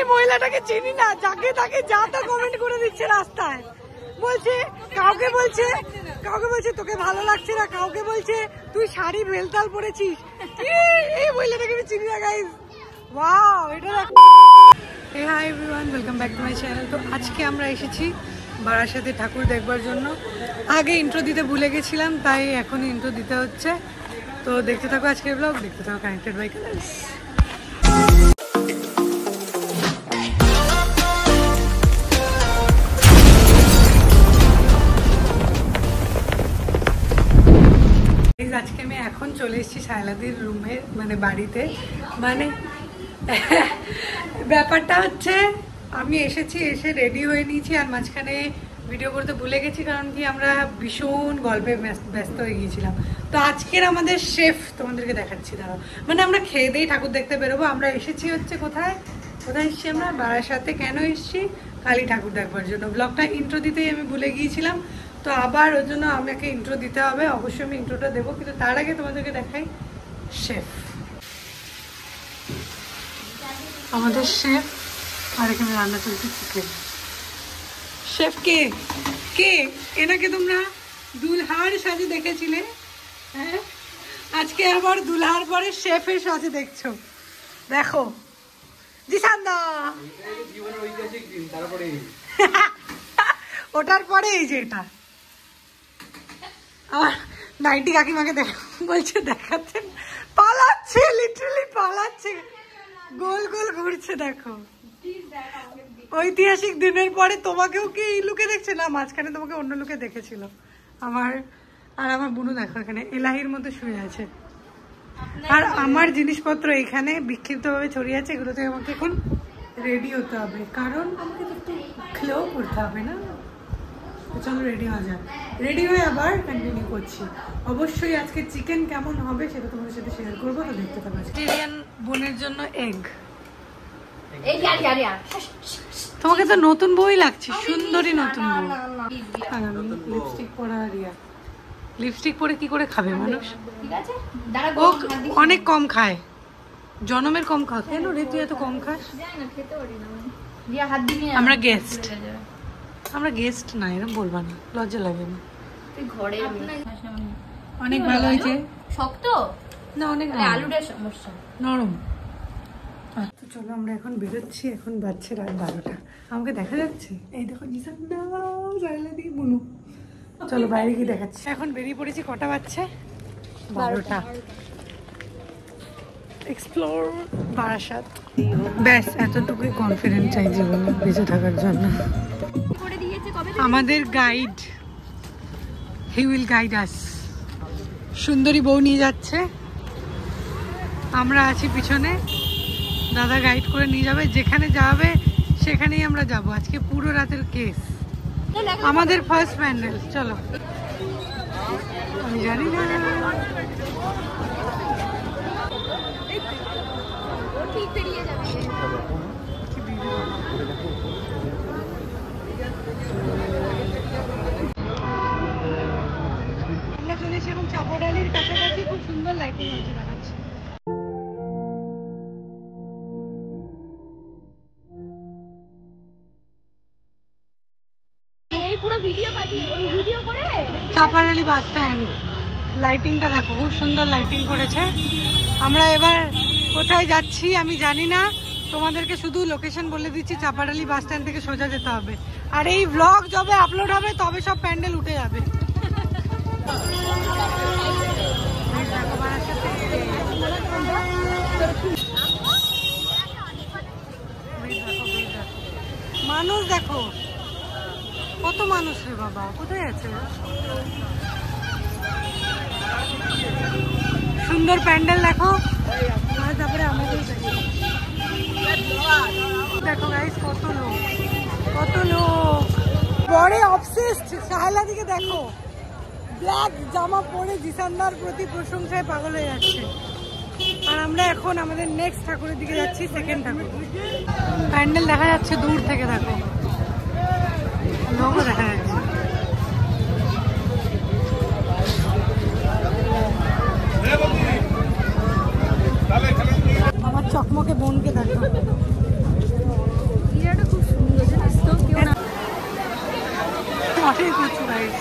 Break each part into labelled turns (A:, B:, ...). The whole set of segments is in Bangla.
A: এই মহিলাটাকে চিনি না, যাকে তাকে যা তা কমেন্ট করে দিচ্ছে রাস্তায়, বলছে কাউকে বলছে তোকে ভালো লাগছে না, কাউকে বলছে তুই শাড়ি ভেলতাল পরেছিস। এই মহিলাটাকে আমি চিনি না গাইস। ওয়াও, এটা hey hi everyone, welcome back to my channel. তো আজকে আমরা এসেছি বারাসাতে ঠাকুর দেখবার জন্য। আগে ইন্ট্রো দিতে ভুলে গেছিলাম, তাই এখন ইন্ট্রো দিতে হচ্ছে। তো দেখতে থাকো আজকের ব্লগ, দেখতে থাকো কানেক্টেড বাই কালার্স। আজকে আমি এখন চলে এসেছি শায়লাদির রুমে, মানে বাড়িতে। মানে ব্যাপারটা হচ্ছে আমি এসেছি, এসে রেডি হয়ে নিয়েছি, আর মাঝখানে ভিডিও করতে ভুলে গেছি, কারণ কি আমরা ভীষণ গল্পে ব্যস্ত হয়ে গিয়েছিলাম। তো আজকের আমাদের শেফ তোমাদেরকে দেখাচ্ছি, দাঁড়াও। মানে আমরা খেয়ে দিয়েই ঠাকুর দেখতে বেরোবো। আমরা এসেছি হচ্ছে কোথায় এসেছি আমরা বারাসাতে। কেন এসেছি? কালী ঠাকুর দেখবার জন্য। ব্লগটা ইন্ট্রো দিতেই আমি ভুলে গিয়েছিলাম, তো আবার ওর জন্য আমাকে ইন্ট্রো দিতে হবে। অবশ্যই আমি ইন্ট্রোটা দেবো, কিন্তু তার আগে তোমাদেরকে দেখাই শেফ, আমাদের শেফ। আর এখানে রান্না চলছে চিকেন। শেফ কে এনাকে তোমরা দুলহার সাজে দেখেছিলে, হ্যাঁ, আজকে আবার দুলহার পরে শেফের সাজে দেখছো। দেখো জিসান্দা, ওটার পরে এই যে এটা আমার নাইটি কাকিমাকে বলছে দেখাচ্ছেন, পালাচ্ছে, লিটারালি পালাচ্ছে, গোল গোল ঘুরছে। দেখো ঐতিহাসিক দিনের পরে তোমাকেও কি এই লুকে দেখছে? না, মাঝখানে তোমাকে অন্য লুকে দেখেছিল। আমার বুনু দেখো এখানে এলাহির মধ্যে শুয়ে আছে, আর আমার জিনিসপত্র এখানে বিক্ষিপ্তভাবে ছড়িয়ে আছে। এগুলোতে আমাকে এখন রেডি হতে হবে, কারণ আমাকে তো একটু খেলেও করতে হবে না। চলো রেডি হওয়া যায়, রেডি হয়ে আবার কন্টিনিউ করছি। অবশ্যই আজকে চিকেন কেমন হবে সেটা তোমাদের সাথে শেয়ার করবো, তো দেখতে পাবো। ভেজিটেরিয়ান বোনের জন্য এগ। তোমাকে তো নতুন বই লাগছে, সুন্দরী নতুন বই। লিপস্টিক পরা রিয়া, লিপস্টিক পরে কি করে খাবে মানুষ? ও অনেক কম খায়, জনমের কম খাও। কেন রে তুই এত কম খাস? আমরা গেস্ট না, এরকম বলবা না, লজ্জা লাগে না। অনেক ভালো হয়েছে। শক্ত না, অনেক আলুটার সমস্যা, নরম। তো চলো আমরা এখন বেরোচ্ছি। এখন বাজছে রাত 12টা। আমাকে দেখা যাচ্ছে, এই দেখো জিসান্দা, শায়লাদি, বুনু। চলো বাইরে গিয়ে দেখাচ্ছি। এখন বেরিয়ে পড়েছি। কটা বাজছে? 12টা। এক্সপ্লোর বারাসাত। ব্যাস এতটুকুই কনফিডেন্স চাই জীবনে বেঁচে থাকার জন্য। আমাদের গাইড, হি উইল গাইড আস। সুন্দরী বউ নিয়ে যাচ্ছে, আমরা আছি পিছনে। দাদা গাইড করে নিয়ে যাবে, যেখানে যাবে সেখানেই আমরা যাব। আজকে পুরো রাতের কেস, আমাদের ফার্স্ট প্যান্ডেল। চলো, আমি জানি না আমরা চলে এসে এখন চাপাডালির কাছাকাছি। খুব সুন্দর লাইটিং হচ্ছে, দেখাচ্ছে। চাপাডালি বাস স্ট্যান্ড, লাইটিংটা দেখো, খুব সুন্দর লাইটিং করেছে। আমরা এবার কোথায় যাচ্ছি আমি জানি না, তোমাদেরকে শুধু লোকেশন বলে দিচ্ছি। চাপাডালি বাস স্ট্যান্ড থেকে সোজা যেতে হবে, আর এই ব্লগ যবে আপলোড হবে তবে সব প্যান্ডেল উঠে যাবে। মানুষ দেখো, কত মানুষ রে বাবা, কোথায় আছে? সুন্দর প্যান্ডেল দেখো। তারপরে আমাদের দেখো গাইস, কত লোক। বড় অবসেসড শায়লাদিকে দেখো, ব্ল্যাক জামা পরে জিসান্দার প্রতি প্রশংসায় পাগল হয়ে যাচ্ছে। আর আমরা এখন আমাদের নেক্সট ঠাকুরের দিকে যাচ্ছি, সেকেন্ড ঠাকুর। প্যান্ডেল দেখা যাচ্ছে দূর থেকে, দেখো লোকও দেখা যাচ্ছে। আমার চকমকে বোনকে দেখো, সেই কচু গাইস।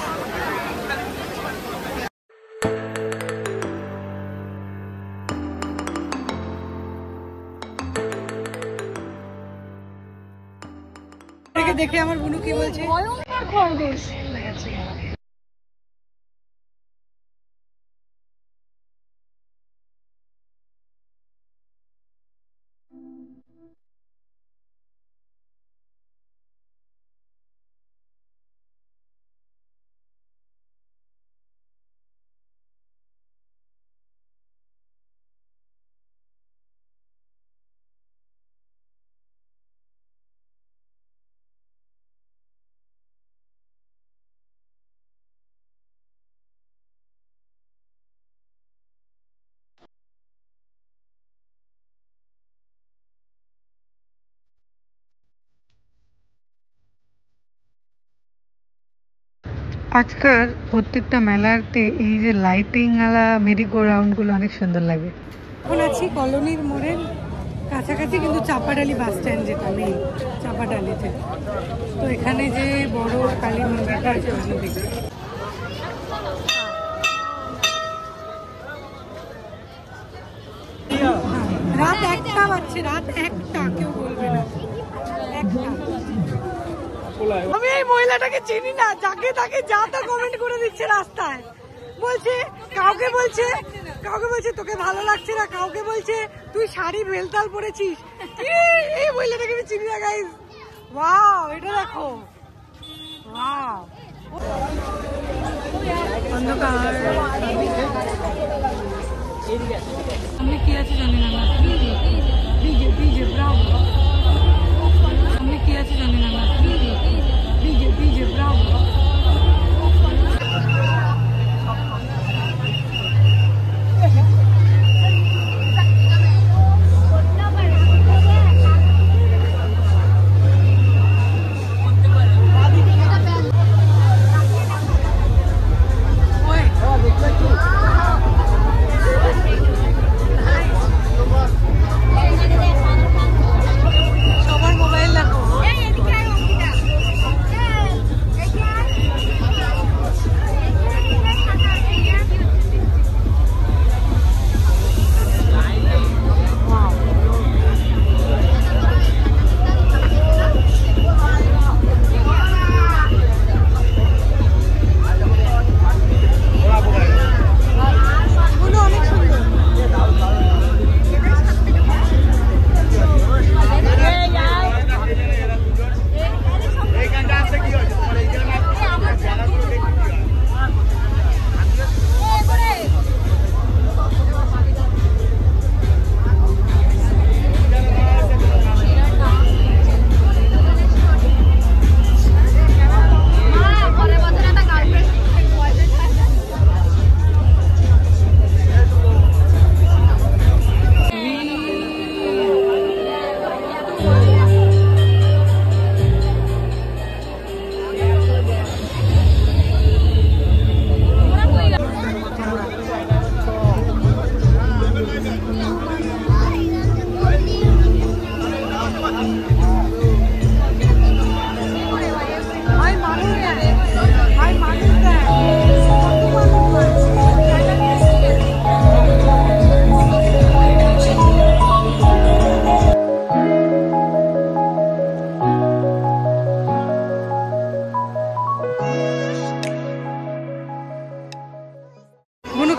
A: দেখে আমার বুনু কি বলছে, ভয়ঙ্কর খরগোশ। আজকাল প্রত্যেকটা মেলাতে এই যে লাইটিং ওয়ালা মেরিগো রাউন্ড গুলো অনেক সুন্দর লাগে। এখন আছি কলোনির মোড়ের কাছাকাছি, কিন্তু চাপাডালি বাস স্ট্যান্ড যেটা নেই চাপাডালিতে। তো এখানে যে বড় কালী মন্দিরটা আছে ওখানে দেখি। রাত 1টা বাজছে, রাত 1টা, কেউ বলবে না 1টা। আমি এই মহিলাটাকে চিনি না, যাকে তাকে যা তা কমেন্ট করে দিচ্ছে রাস্তায়। বলছে কাউকে বলছে তোকে ভালো লাগছে না, কাউকে বলছে তুই শাড়ি ভেলতাল পরেছিস। এই মহিলাটাকে আমি চিনি না গাইস। ওয়াও, এটা দেখো, ওয়াও, অন্ধকার। আমি কি আছে জানি না, ডিজে ব্রাভো। আমি কি আছে জানি না, ডিজে ব্রাভো।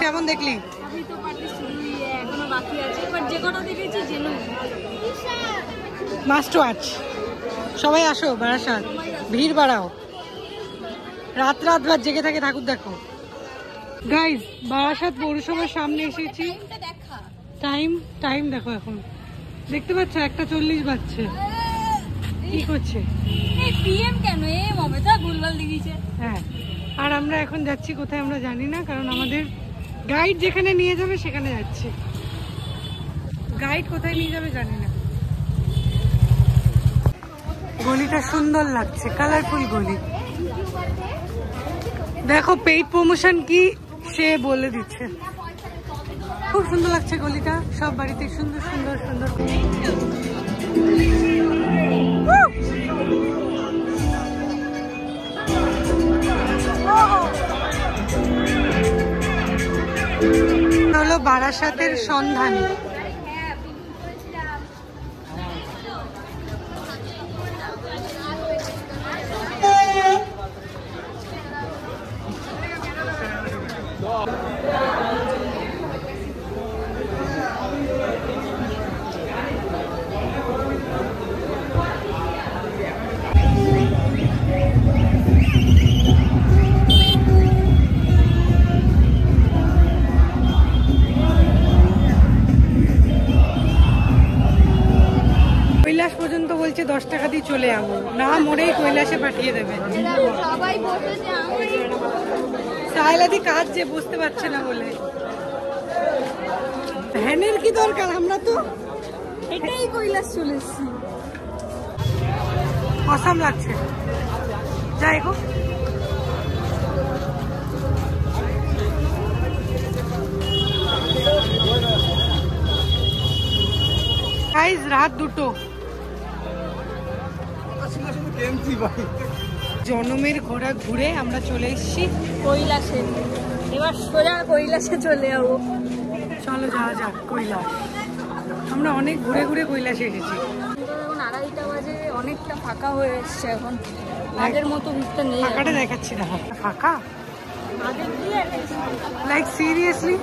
A: কেমন দেখলি? Must watch. সবাই আসো বারাসাত, ভিড় বাড়াও, রাত রাত জেগে থাকে ঠাকুর দেখো। গাইজ, বারাসাত পৌরসভার সামনে এসেছি। টাইম দেখো, এখন দেখতে পাচ্ছ 1:40 বাজছে। কি করছে? হ্যাঁ, আর আমরা এখন যাচ্ছি কোথায় আমরা জানি না, কারণ আমাদের গাইড যেখানে নিয়ে যাবে সেখানে যাচ্ছি। গাইড কোথায় নিয়ে যাবে জানি না। গলিটা সুন্দর লাগছে, কালারফুল গলি। দেখো পেইড প্রমোশন কি সে বলে দিচ্ছে। খুব সুন্দর লাগছে গলিটা, সব বাড়িতে সুন্দর সুন্দর সুন্দর। বারাসাতের সন্ধানী। কৈলাস পর্যন্ত বলছে 10 টাকা দিয়ে চলে যাবো, না মরেই কৈলাসে পাঠিয়ে দেবে। সাহেলাদি কাজ যে বুঝতে পারছে না বলে। ভ্যানের কি দরকার, আমরা তো এটাই কৈলাস চলে এসেছি। অসাম লাগছে, যাই হোক। গাইস রাত 2টো, জনমের ঘোড়া ঘুরে আমরা চলে এসেছি কৈলাসে। এবার সোজা কৈলাসে চলে যাবো। চলো যাওয়া যাক কৈলাস। আমরা অনেক ঘুরে ঘুরে কৈলাসে এসেছি। এখন 2:30 বাজে, অনেকটা ফাঁকা হয়ে এসছে এখন, আগের মতো ভিড়টা নেই। ফাঁকাটা দেখাচ্ছি, দেখো ফাঁকা, লাইক সিরিয়াসলি।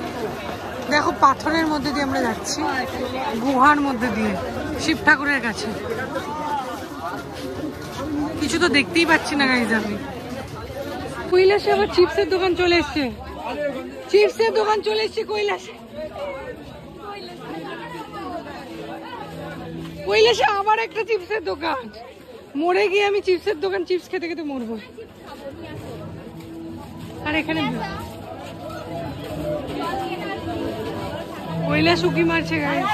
A: দেখো পাথরের মধ্যে দিয়ে আমরা যাচ্ছি, গুহার মধ্যে দিয়ে, শিব ঠাকুরের কাছে। কিছু তো দেখতেই পাচ্ছি না গাইজ আমি। কৈলাসে আবার চিপসের দোকান চলে এসছে, চিপসের দোকান চলে এসছে কৈলাসে। কৈলাসে আবার একটা চিপসের দোকান। মরে গিয়ে আমি চিপসের দোকান চিপস খেতে খেতে মরবো। আর এখানে কৈলাস উকি মারছে গাইজ।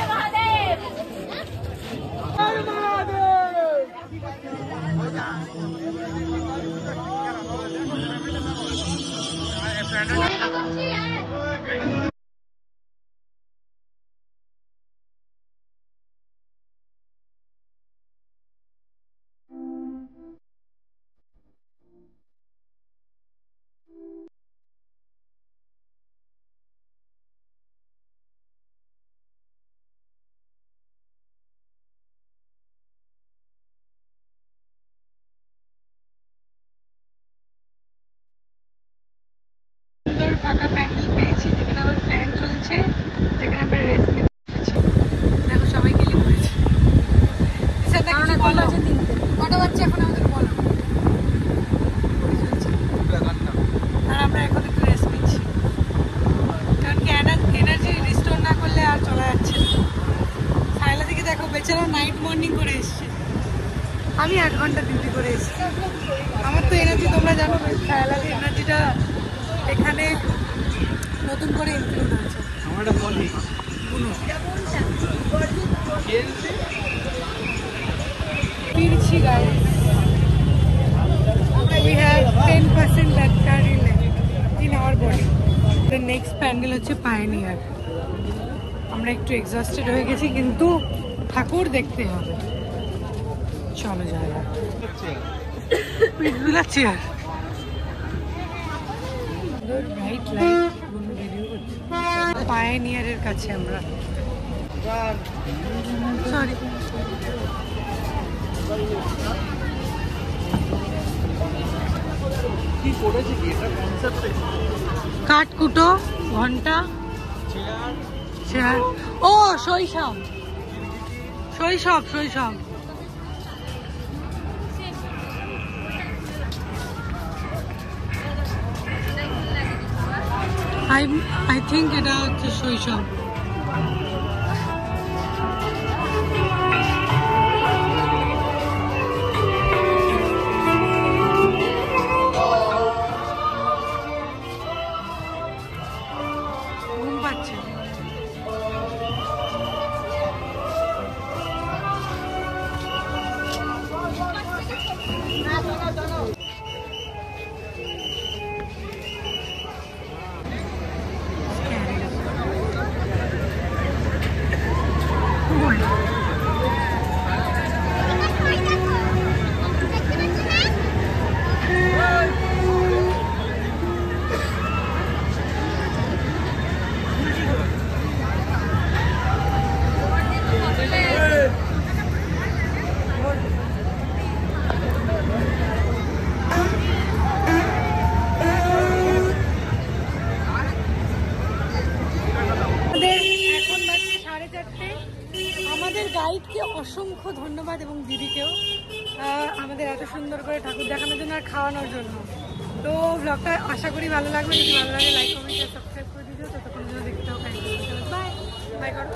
A: ফাঁকা প্যান্ডেল পেয়েছি, যেখানে আমার ফ্যান চলছে, যেখানে আমরা রেস্ট নিচ্ছি। দেখো সবাই গেলে পড়েছে। কটা বাচ্চা এখন আমাদের বলো। আর আমরা এখন একটু রেস্ট নিচ্ছি, কারণ কি এনার্জি রিস্টোর না করলে আর চলা যাচ্ছে না। সাইলা দিকে দেখো, বেচারা নাইট মর্নিং করে এসছে, আমি 8 ঘন্টা ডিউটি করে এসেছি। আমার তো এনার্জি তোমরা জানো, সাইলাদের এনার্জিটা এখানে নতুন করে ইনক্লুড হয়েছে। ফিরছি guys, we have 10% battery left in our body. The next pandal হচ্ছে পায়োনিয়ার। আমরা একটু এক্সস্টেড হয়ে গেছি, কিন্তু ঠাকুর দেখতে হবে। চলো যাই হোক, পিটগুলা চেয়ার, ব্রাইট লাইট, ভিডিও করছি। পায়োনিয়ারের কাছে আমরা, সরি কাঠকুটো, ঘন্টা, চেয়ার। ও শৈশব, শৈশব, শৈশব। I think এটা হচ্ছে শৈশব। ঘুম পাচ্ছে। অসংখ্য ধন্যবাদ এবং দিদিকেও আমাদের এত সুন্দর করে ঠাকুর দেখানোর জন্য আর খাওয়ানোর জন্য। তো ব্লগটা আশা করি ভালো লাগবে, যদি ভালো লাগে লাইক কমেন্ট সাবস্ক্রাইব করে দিও। ততক্ষণ জন্য দেখতে হবে, বাই বাই করো।